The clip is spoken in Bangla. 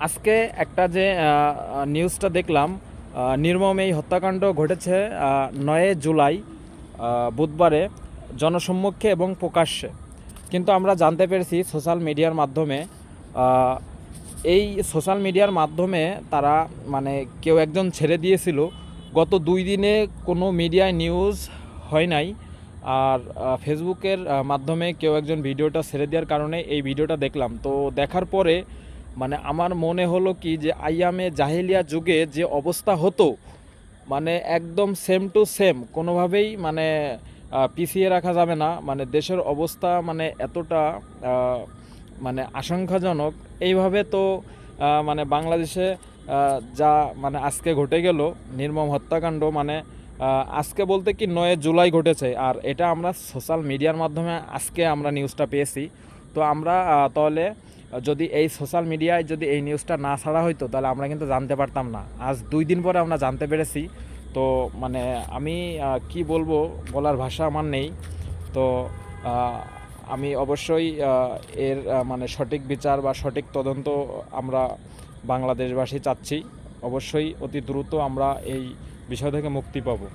আজকে একটা যে নিউজটা দেখলাম, নির্মম এই হত্যাকাণ্ড ঘটেছে ৯ জুলাই বুধবারে জনসম্মুখে এবং প্রকাশ্যে। কিন্তু আমরা জানতে পেরেছি সোশ্যাল মিডিয়ার মাধ্যমে, আহ, এই সোশ্যাল মিডিয়ার মাধ্যমে তারা মানে কেউ একজন ছেড়ে দিয়েছিল। গত 2 দিনে কোনো মিডিয়ায় নিউজ হয় নাই। আর ফেসবুকের মাধ্যমে কেউ একজন ভিডিওটা ছেড়ে দেওয়ার কারণে এই ভিডিওটা দেখলাম। তো দেখার পরে মানে আমার মনে হলো কি যে আইয়ামে জাহেলিয়া যুগে যে অবস্থা হতো, মানে একদম সেম টু সেম, কোনোভাবেই মানে পিছিয়ে রাখা যাবে না। মানে দেশের অবস্থা মানে এতটা মানে আশঙ্কাজনক। এইভাবে তো মানে বাংলাদেশে যা মানে আজকে ঘটে গেল নির্মম হত্যাকাণ্ড, মানে আজকে বলতে কি ৯ জুলাই ঘটেছে, আর এটা আমরা সোশ্যাল মিডিয়ার মাধ্যমে আজকে আমরা নিউজটা পেয়েছি। তো আমরা তাহলে যদি এই সোশ্যাল মিডিয়ায় যদি এই নিউজটা না ছাড়া হইতো তাহলে আমরা কিন্তু জানতে পারতাম না। আজ 2 দিন পরে আমরা জানতে পেরেছি। তো মানে আমি কি বলবো, বলার ভাষা আমার নেই। তো আহ, আমি অবশ্যই এর মানে সঠিক বিচার বা সঠিক তদন্ত আমরা বাংলাদেশবাসী চাচ্ছি। অবশ্যই অতি দ্রুত আমরা এই বিষয় থেকে মুক্তি পাবো।